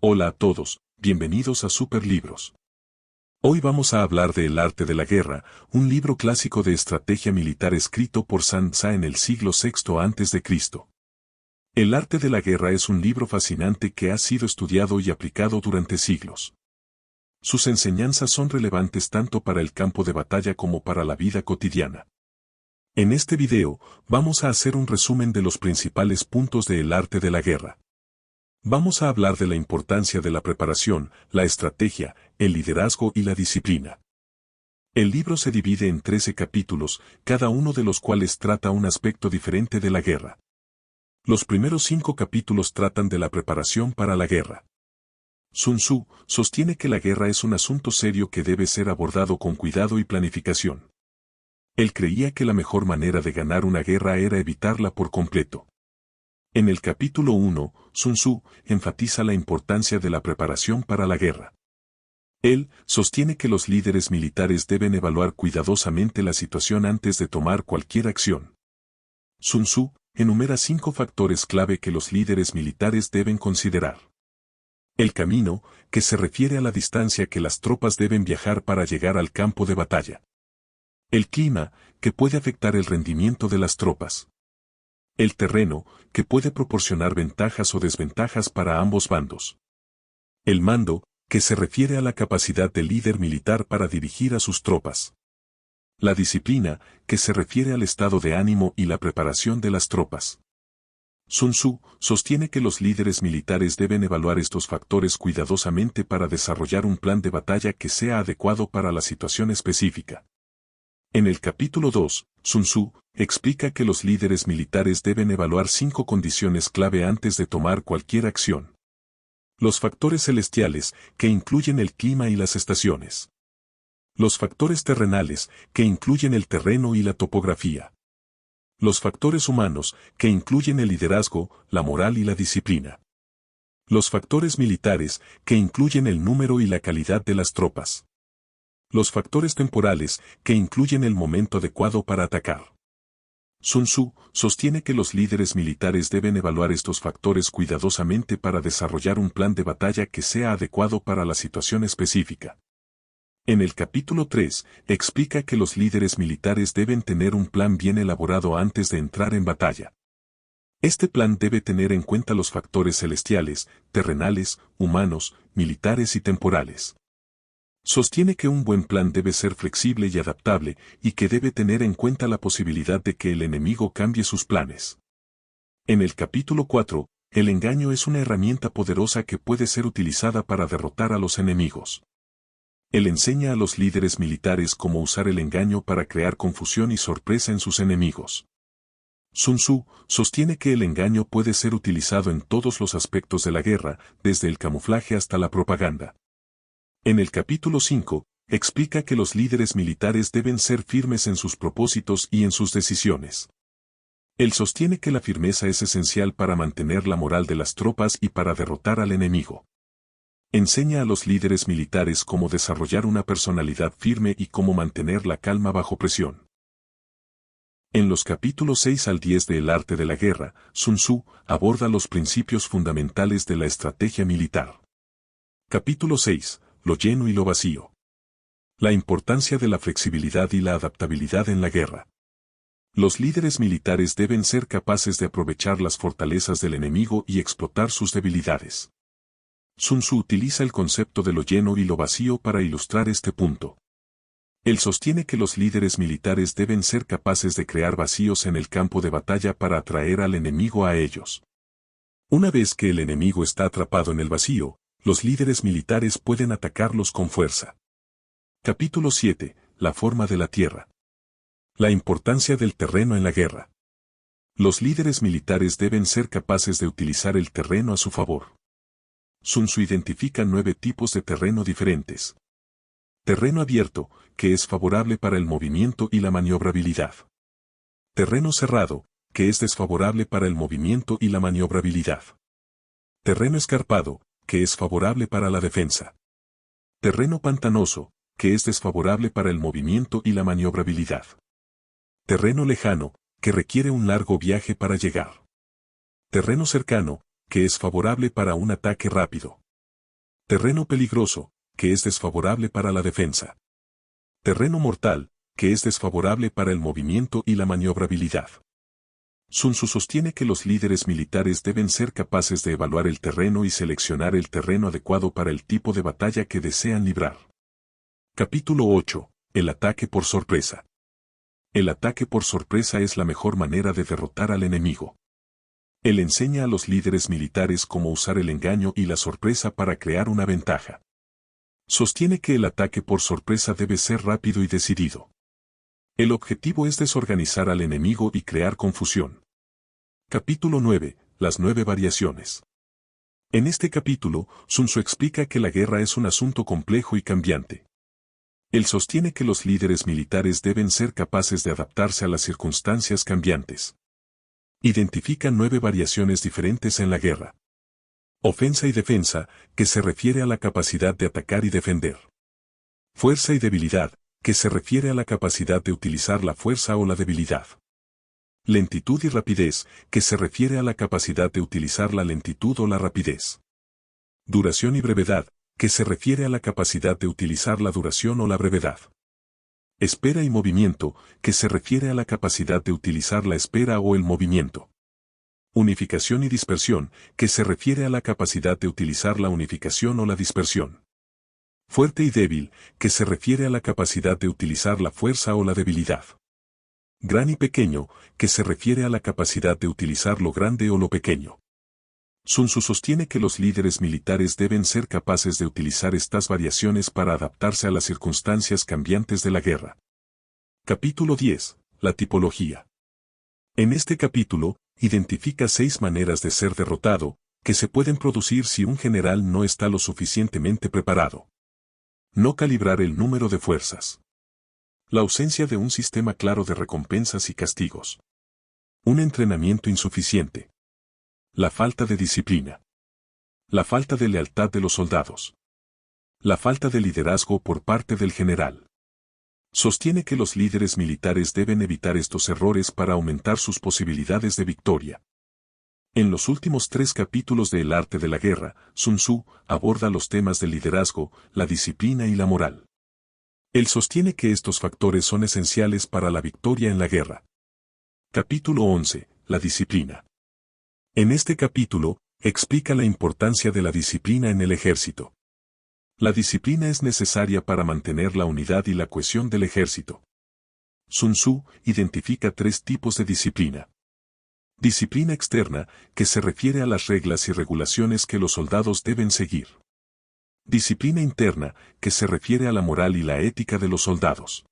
Hola a todos, bienvenidos a Superlibros. Hoy vamos a hablar de El arte de la guerra, un libro clásico de estrategia militar escrito por Sun Tzu en el siglo VI a.C. El arte de la guerra es un libro fascinante que ha sido estudiado y aplicado durante siglos. Sus enseñanzas son relevantes tanto para el campo de batalla como para la vida cotidiana. En este video, vamos a hacer un resumen de los principales puntos de El arte de la guerra. Vamos a hablar de la importancia de la preparación, la estrategia, el liderazgo y la disciplina. El libro se divide en 13 capítulos, cada uno de los cuales trata un aspecto diferente de la guerra. Los primeros 5 capítulos tratan de la preparación para la guerra. Sun Tzu sostiene que la guerra es un asunto serio que debe ser abordado con cuidado y planificación. Él creía que la mejor manera de ganar una guerra era evitarla por completo. En el capítulo 1, Sun Tzu enfatiza la importancia de la preparación para la guerra. Él sostiene que los líderes militares deben evaluar cuidadosamente la situación antes de tomar cualquier acción. Sun Tzu enumera 5 factores clave que los líderes militares deben considerar. El camino, que se refiere a la distancia que las tropas deben viajar para llegar al campo de batalla. El clima, que puede afectar el rendimiento de las tropas. El terreno, que puede proporcionar ventajas o desventajas para ambos bandos. El mando, que se refiere a la capacidad del líder militar para dirigir a sus tropas. La disciplina, que se refiere al estado de ánimo y la preparación de las tropas. Sun Tzu sostiene que los líderes militares deben evaluar estos factores cuidadosamente para desarrollar un plan de batalla que sea adecuado para la situación específica. En el capítulo 2, Sun Tzu explica que los líderes militares deben evaluar 5 condiciones clave antes de tomar cualquier acción. Los factores celestiales, que incluyen el clima y las estaciones. Los factores terrenales, que incluyen el terreno y la topografía. Los factores humanos, que incluyen el liderazgo, la moral y la disciplina. Los factores militares, que incluyen el número y la calidad de las tropas. Los factores temporales, que incluyen el momento adecuado para atacar. Sun Tzu sostiene que los líderes militares deben evaluar estos factores cuidadosamente para desarrollar un plan de batalla que sea adecuado para la situación específica. En el capítulo 3, explica que los líderes militares deben tener un plan bien elaborado antes de entrar en batalla. Este plan debe tener en cuenta los factores celestiales, terrenales, humanos, militares y temporales. Sostiene que un buen plan debe ser flexible y adaptable, y que debe tener en cuenta la posibilidad de que el enemigo cambie sus planes. En el capítulo 4, el engaño es una herramienta poderosa que puede ser utilizada para derrotar a los enemigos. Él enseña a los líderes militares cómo usar el engaño para crear confusión y sorpresa en sus enemigos. Sun Tzu sostiene que el engaño puede ser utilizado en todos los aspectos de la guerra, desde el camuflaje hasta la propaganda. En el capítulo 5, explica que los líderes militares deben ser firmes en sus propósitos y en sus decisiones. Él sostiene que la firmeza es esencial para mantener la moral de las tropas y para derrotar al enemigo. Enseña a los líderes militares cómo desarrollar una personalidad firme y cómo mantener la calma bajo presión. En los capítulos 6 al 10 de El arte de la guerra, Sun Tzu aborda los principios fundamentales de la estrategia militar. Capítulo 6. Lo lleno y lo vacío. La importancia de la flexibilidad y la adaptabilidad en la guerra. Los líderes militares deben ser capaces de aprovechar las fortalezas del enemigo y explotar sus debilidades. Sun Tzu utiliza el concepto de lo lleno y lo vacío para ilustrar este punto. Él sostiene que los líderes militares deben ser capaces de crear vacíos en el campo de batalla para atraer al enemigo a ellos. Una vez que el enemigo está atrapado en el vacío, los líderes militares pueden atacarlos con fuerza. Capítulo 7. La forma de la tierra. La importancia del terreno en la guerra. Los líderes militares deben ser capaces de utilizar el terreno a su favor. Sun Tzu identifica 9 tipos de terreno diferentes. Terreno abierto, que es favorable para el movimiento y la maniobrabilidad. Terreno cerrado, que es desfavorable para el movimiento y la maniobrabilidad. Terreno escarpado, que es favorable para la defensa. Terreno pantanoso, que es desfavorable para el movimiento y la maniobrabilidad. Terreno lejano, que requiere un largo viaje para llegar. Terreno cercano, que es favorable para un ataque rápido. Terreno peligroso, que es desfavorable para la defensa. Terreno mortal, que es desfavorable para el movimiento y la maniobrabilidad. Sun Tzu sostiene que los líderes militares deben ser capaces de evaluar el terreno y seleccionar el terreno adecuado para el tipo de batalla que desean librar. Capítulo 8. El ataque por sorpresa. El ataque por sorpresa es la mejor manera de derrotar al enemigo. Él enseña a los líderes militares cómo usar el engaño y la sorpresa para crear una ventaja. Sostiene que el ataque por sorpresa debe ser rápido y decidido. El objetivo es desorganizar al enemigo y crear confusión. Capítulo 9. Las 9 variaciones. En este capítulo, Sun Tzu explica que la guerra es un asunto complejo y cambiante. Él sostiene que los líderes militares deben ser capaces de adaptarse a las circunstancias cambiantes. Identifica 9 variaciones diferentes en la guerra. Ofensa y defensa, que se refiere a la capacidad de atacar y defender. Fuerza y debilidad, que se refiere a la capacidad de utilizar la fuerza o la debilidad. Lentitud y rapidez, que se refiere a la capacidad de utilizar la lentitud o la rapidez. Duración y brevedad, que se refiere a la capacidad de utilizar la duración o la brevedad. Espera y movimiento, que se refiere a la capacidad de utilizar la espera o el movimiento. Unificación y dispersión, que se refiere a la capacidad de utilizar la unificación o la dispersión. Fuerte y débil, que se refiere a la capacidad de utilizar la fuerza o la debilidad. Gran y pequeño, que se refiere a la capacidad de utilizar lo grande o lo pequeño. Sun Tzu sostiene que los líderes militares deben ser capaces de utilizar estas variaciones para adaptarse a las circunstancias cambiantes de la guerra. Capítulo 10. La tipología. En este capítulo, identifica 6 maneras de ser derrotado, que se pueden producir si un general no está lo suficientemente preparado. No calibrar el número de fuerzas. La ausencia de un sistema claro de recompensas y castigos. Un entrenamiento insuficiente. La falta de disciplina. La falta de lealtad de los soldados. La falta de liderazgo por parte del general. Sostiene que los líderes militares deben evitar estos errores para aumentar sus posibilidades de victoria. En los últimos 3 capítulos de El arte de la guerra, Sun Tzu aborda los temas del liderazgo, la disciplina y la moral. Él sostiene que estos factores son esenciales para la victoria en la guerra. Capítulo 11. La disciplina. En este capítulo, explica la importancia de la disciplina en el ejército. La disciplina es necesaria para mantener la unidad y la cohesión del ejército. Sun Tzu identifica 3 tipos de disciplina. Disciplina externa, que se refiere a las reglas y regulaciones que los soldados deben seguir. Disciplina interna, que se refiere a la moral y la ética de los soldados.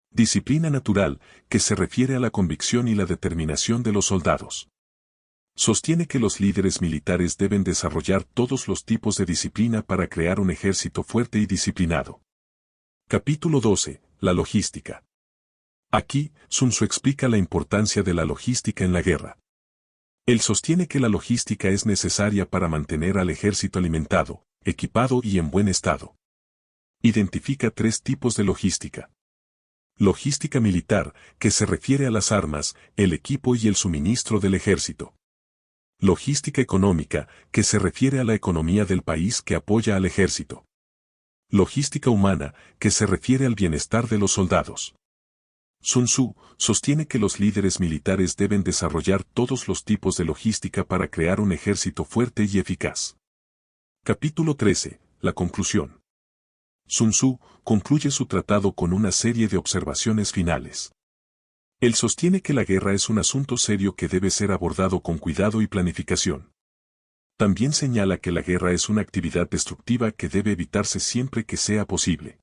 Disciplina natural, que se refiere a la convicción y la determinación de los soldados. Sostiene que los líderes militares deben desarrollar todos los tipos de disciplina para crear un ejército fuerte y disciplinado. Capítulo 12. La logística. Aquí, Sun Tzu explica la importancia de la logística en la guerra. Él sostiene que la logística es necesaria para mantener al ejército alimentado, equipado y en buen estado. Identifica 3 tipos de logística. Logística militar, que se refiere a las armas, el equipo y el suministro del ejército. Logística económica, que se refiere a la economía del país que apoya al ejército. Logística humana, que se refiere al bienestar de los soldados. Sun Tzu sostiene que los líderes militares deben desarrollar todos los tipos de logística para crear un ejército fuerte y eficaz. Capítulo 13. La conclusión. Sun Tzu concluye su tratado con una serie de observaciones finales. Él sostiene que la guerra es un asunto serio que debe ser abordado con cuidado y planificación. También señala que la guerra es una actividad destructiva que debe evitarse siempre que sea posible.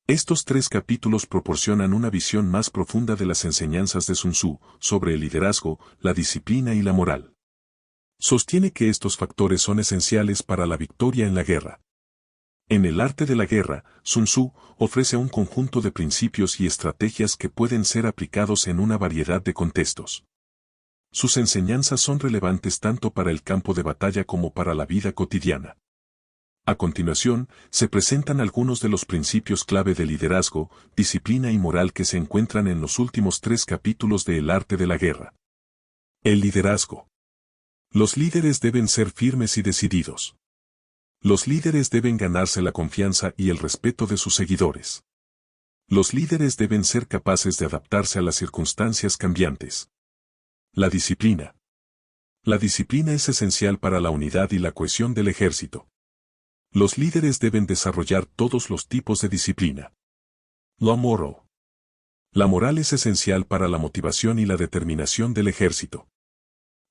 Estos 3 capítulos proporcionan una visión más profunda de las enseñanzas de Sun Tzu sobre el liderazgo, la disciplina y la moral. Sostiene que estos factores son esenciales para la victoria en la guerra. En el arte de la guerra, Sun Tzu ofrece un conjunto de principios y estrategias que pueden ser aplicados en una variedad de contextos. Sus enseñanzas son relevantes tanto para el campo de batalla como para la vida cotidiana. A continuación, se presentan algunos de los principios clave de liderazgo, disciplina y moral que se encuentran en los últimos 3 capítulos de El arte de la guerra. El liderazgo. Los líderes deben ser firmes y decididos. Los líderes deben ganarse la confianza y el respeto de sus seguidores. Los líderes deben ser capaces de adaptarse a las circunstancias cambiantes. La disciplina. La disciplina es esencial para la unidad y la cohesión del ejército. Los líderes deben desarrollar todos los tipos de disciplina. La moral. La moral es esencial para la motivación y la determinación del ejército.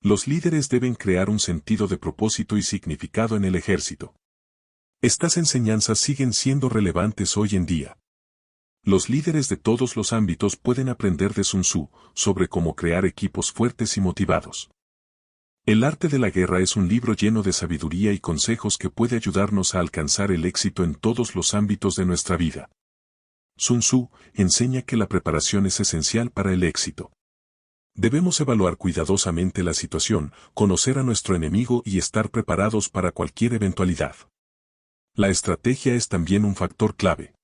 Los líderes deben crear un sentido de propósito y significado en el ejército. Estas enseñanzas siguen siendo relevantes hoy en día. Los líderes de todos los ámbitos pueden aprender de Sun Tzu sobre cómo crear equipos fuertes y motivados. El arte de la guerra es un libro lleno de sabiduría y consejos que puede ayudarnos a alcanzar el éxito en todos los ámbitos de nuestra vida. Sun Tzu enseña que la preparación es esencial para el éxito. Debemos evaluar cuidadosamente la situación, conocer a nuestro enemigo y estar preparados para cualquier eventualidad. La estrategia es también un factor clave.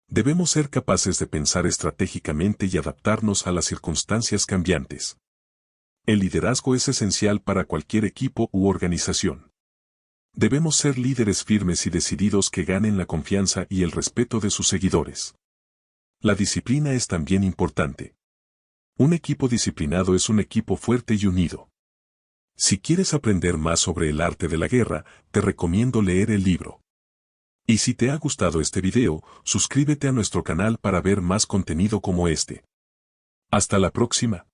Debemos ser capaces de pensar estratégicamente y adaptarnos a las circunstancias cambiantes. El liderazgo es esencial para cualquier equipo u organización. Debemos ser líderes firmes y decididos que ganen la confianza y el respeto de sus seguidores. La disciplina es también importante. Un equipo disciplinado es un equipo fuerte y unido. Si quieres aprender más sobre el arte de la guerra, te recomiendo leer el libro. Y si te ha gustado este video, suscríbete a nuestro canal para ver más contenido como este. Hasta la próxima.